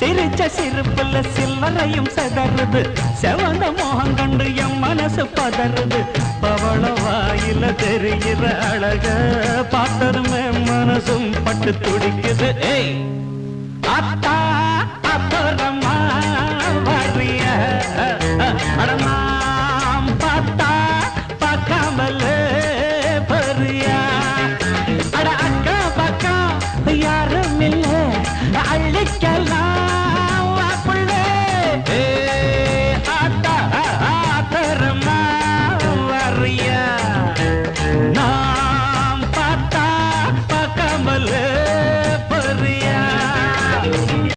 சிரிச்ச சிரிப்புல சில்லறையும் செதறுது செவந்த மோகம் கண்டு என் மனசு பதறுது பவள வாயில தெரிகிற அழக பார்த்ததுமே மனசும் பட்டு துடிக்குது ஏய் அத்தா அப்புறமா வரிய அடமாம் பார்த்தா பார்க்காமல பரியா அட அக்கா பக்கா யாரும் இல்ல அள்ளிக்கலாம்